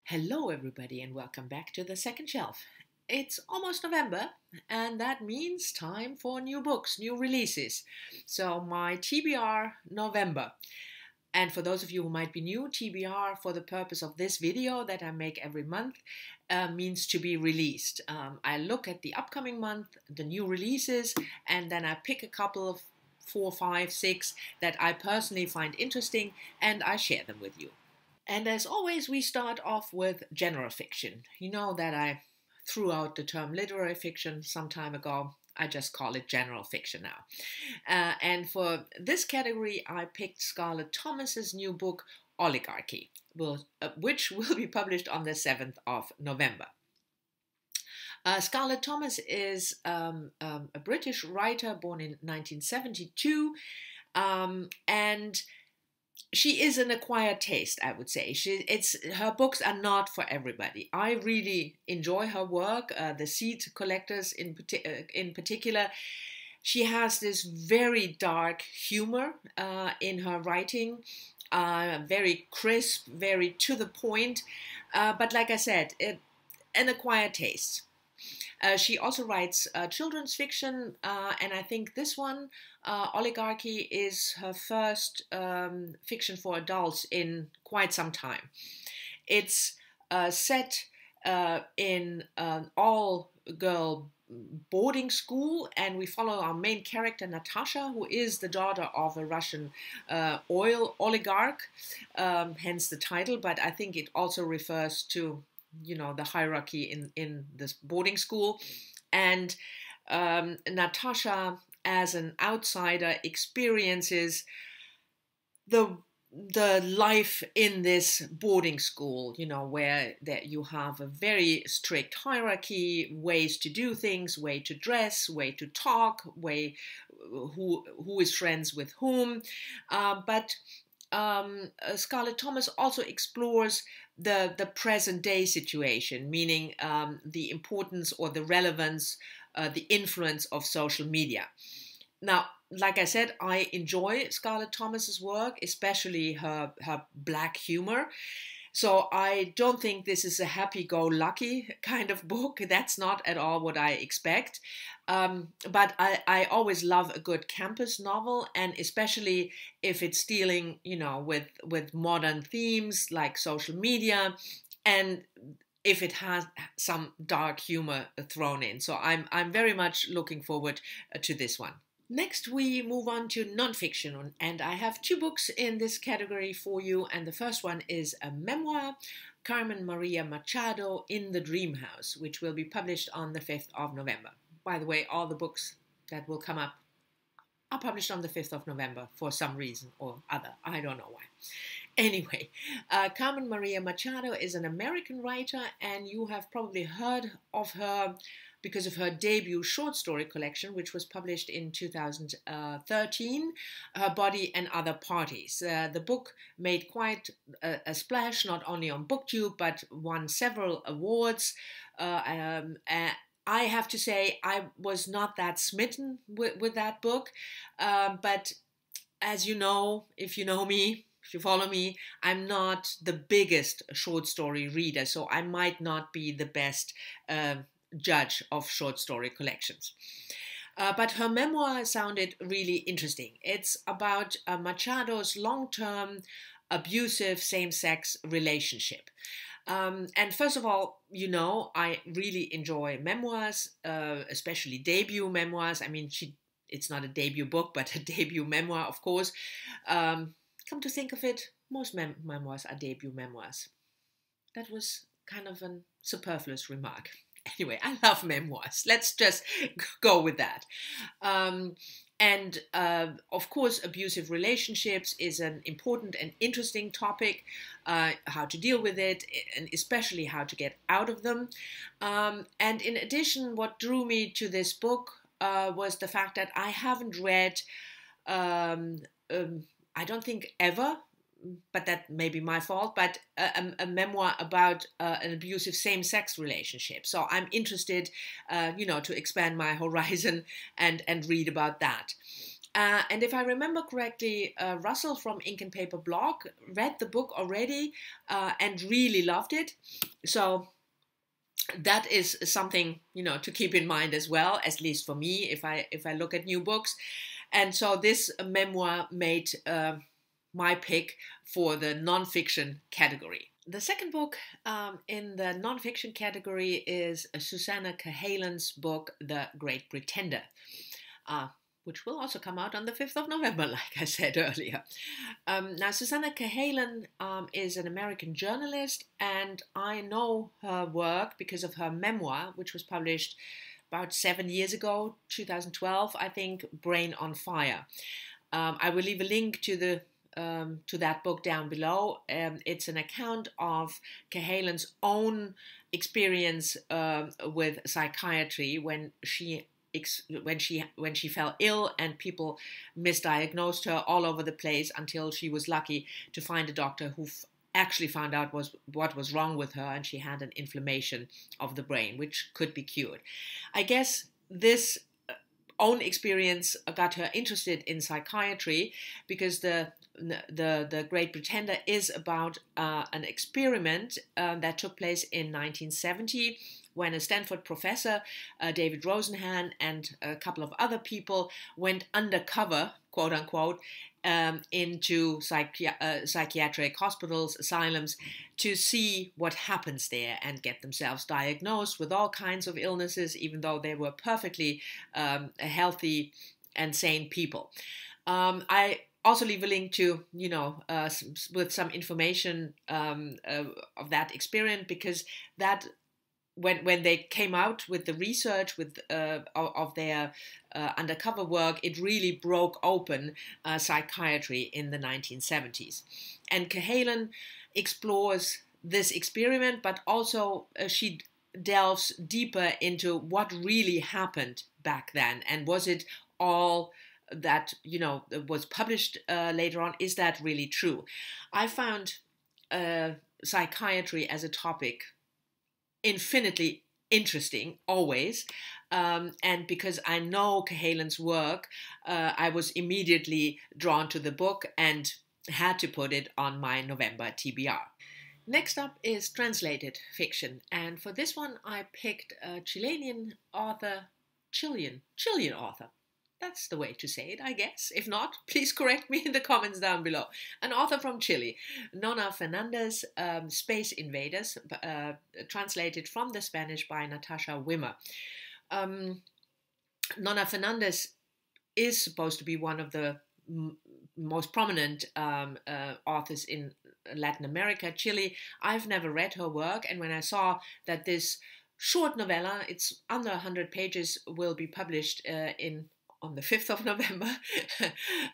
Hello, everybody, and welcome back to the second shelf. It's almost November, and that means time for new books, new releases. So, my TBR November. And for those of you who might be new, TBR, for the purpose of this video that I make every month, means to be released. I look at the upcoming month, the new releases, and then I pick a couple of 4, 5, 6 that I personally find interesting, and I share them with you. And as always, we start off with general fiction. You know that I threw out the term literary fiction some time ago. I just call it general fiction now. And for this category, I picked Scarlett Thomas's new book, Oligarchy, which will be published on the 7th of November. Scarlett Thomas is a British writer born in 1972, and she is an acquired taste, I would say. Her books are not for everybody. I really enjoy her work, The Seed Collectors in particular. She has this very dark humor in her writing, very crisp, very to the point, but like I said, an acquired taste. She also writes children's fiction, and I think this one, Oligarchy, is her first fiction for adults in quite some time. It's set in an all-girl boarding school, and we follow our main character, Natasha, who is the daughter of a Russian oil oligarch, hence the title, but I think it also refers to the hierarchy in this boarding school. And Natasha, as an outsider, experiences the life in this boarding school, where you have a very strict hierarchy, ways to do things, way to dress, way to talk, who is friends with whom. But Scarlett Thomas also explores the present day situation, meaning the importance or the relevance, the influence of social media. Now, like I said, I enjoy Scarlett Thomas's work, especially her black humor. So I don't think this is a happy-go-lucky kind of book. That's not at all what I expect. But I always love a good campus novel, and especially if it's dealing, with modern themes like social media, and if it has some dark humor thrown in. So I'm very much looking forward to this one. Next, we move on to nonfiction, and I have 2 books in this category for you. And the first one is a memoir, Carmen Maria Machado, In the Dream House, which will be published on the 5th of November. By the way, all the books that will come up are published on the 5th of November for some reason or other. I don't know why. Anyway, Carmen Maria Machado is an American writer, and you have probably heard of her because of her debut short story collection, which was published in 2013, Her Body and Other Parties. The book made quite a splash, not only on BookTube, but won several awards. I have to say, I was not that smitten with that book, but as you know, if you know me, if you follow me, I'm not the biggest short story reader, so I might not be the best judge of short story collections. But her memoir sounded really interesting. It's about Machado's long-term abusive same-sex relationship. And first of all, I really enjoy memoirs, especially debut memoirs. I mean, it's not a debut book, but a debut memoir, of course. Come to think of it, most memoirs are debut memoirs. That was kind of a superfluous remark. Anyway, I love memoirs. Let's just go with that. And of course, abusive relationships is an important and interesting topic, how to deal with it, and especially how to get out of them. And in addition, what drew me to this book was the fact that I haven't read, I don't think ever, but that may be my fault, but a memoir about an abusive same-sex relationship. So I'm interested, to expand my horizon and read about that. And if I remember correctly, Russell from Ink and Paper blog read the book already and really loved it. So that is something, to keep in mind as well, at least for me, if I look at new books. And so this memoir made my pick for the nonfiction category. The second book in the nonfiction category is Susanna Cahalan's book, The Great Pretender, which will also come out on the 5th of November, like I said earlier. Now, Susanna Cahalan is an American journalist, and I know her work because of her memoir, which was published about 7 years ago, 2012, I think, Brain on Fire. I will leave a link to that book down below. It's an account of Cahalan's own experience with psychiatry when she fell ill and people misdiagnosed her all over the place until she was lucky to find a doctor who actually found out what was wrong with her, and she had an inflammation of the brain which could be cured. I guess this own experience got her interested in psychiatry because the Great Pretender is about an experiment that took place in 1970 when a Stanford professor, David Rosenhan, and a couple of other people went undercover, quote unquote, into psychiatric hospitals, asylums, to see what happens there and get themselves diagnosed with all kinds of illnesses, even though they were perfectly healthy and sane people. I also leave a link to, with some information of that experiment, because that when they came out with the research of their undercover work, it really broke open psychiatry in the 1970s. And Cahalan explores this experiment, but also she delves deeper into what really happened back then, and was it all that was published later on? Is that really true? I found psychiatry as a topic infinitely interesting, always, and because I know Cahalan's work, I was immediately drawn to the book and had to put it on my November TBR. Next up is translated fiction, and for this one I picked a Chilean author. That's the way to say it, I guess. If not, please correct me in the comments down below. An author from Chile, Nona Fernandez, Space Invaders, translated from the Spanish by Natasha Wimmer. Nona Fernandez is supposed to be one of the most prominent authors in Latin America, Chile. I've never read her work, and when I saw that this short novella, it's under 100 pages, will be published on the 5th of November,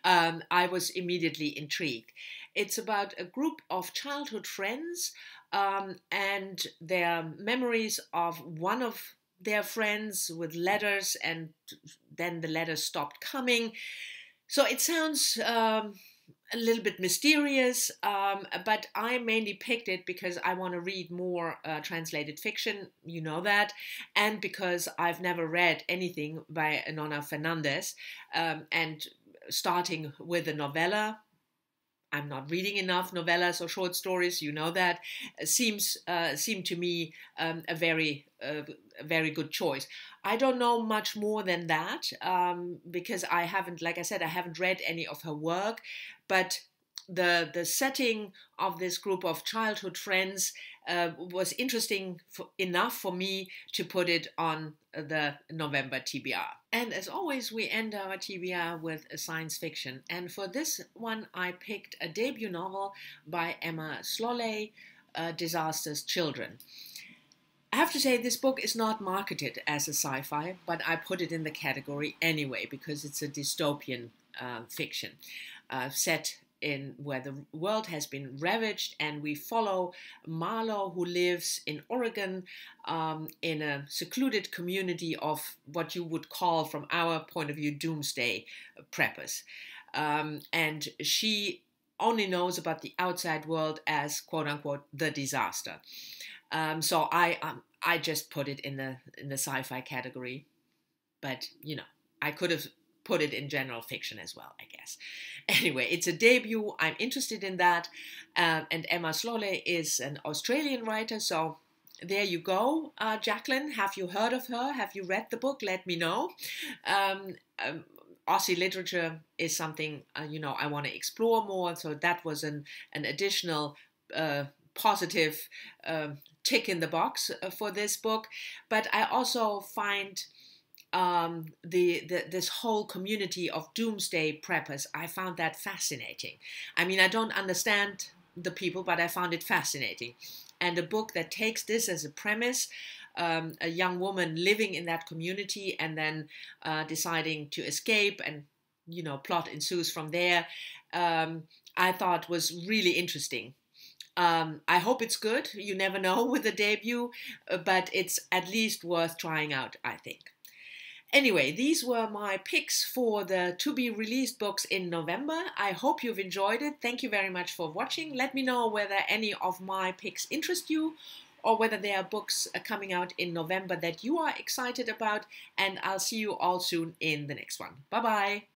I was immediately intrigued. It's about a group of childhood friends and their memories of one of their friends with letters, and then the letters stopped coming. So it sounds a little bit mysterious, but I mainly picked it because I want to read more translated fiction, you know that, and because I've never read anything by Nona Fernandez, and starting with a novella, I'm not reading enough novellas or short stories, you know that, seemed to me a very good choice. I don't know much more than that because I haven't, like I said, I haven't read any of her work, but the setting of this group of childhood friends was interesting enough for me to put it on the November TBR. And as always, we end our TBR with a science fiction. And for this one, I picked a debut novel by Emma Slolley, Disaster's Children. I have to say this book is not marketed as a sci-fi, but I put it in the category anyway because it's a dystopian fiction set in where the world has been ravaged, and we follow Marlo, who lives in Oregon in a secluded community of what you would call, from our point of view, doomsday preppers. And she only knows about the outside world as, quote unquote, the disaster. So I just put it in the sci-fi category, but I could have put it in general fiction as well, I guess. Anyway, it's a debut. I'm interested in that. And Emma Slole is an Australian writer, so there you go. Jacqueline, have you heard of her? Have you read the book? Let me know. Aussie literature is something, I want to explore more. So that was an additional positive tick in the box for this book. But I also find this whole community of doomsday preppers, I found that fascinating. I mean, I don't understand the people, but I found it fascinating. And a book that takes this as a premise, a young woman living in that community and then deciding to escape, and plot ensues from there, I thought was really interesting. I hope it's good. You never know with a debut, but it's at least worth trying out, I think. Anyway, these were my picks for the to-be-released books in November. I hope you've enjoyed it. Thank you very much for watching. Let me know whether any of my picks interest you, or whether there are books coming out in November that you are excited about. And I'll see you all soon in the next one. Bye-bye.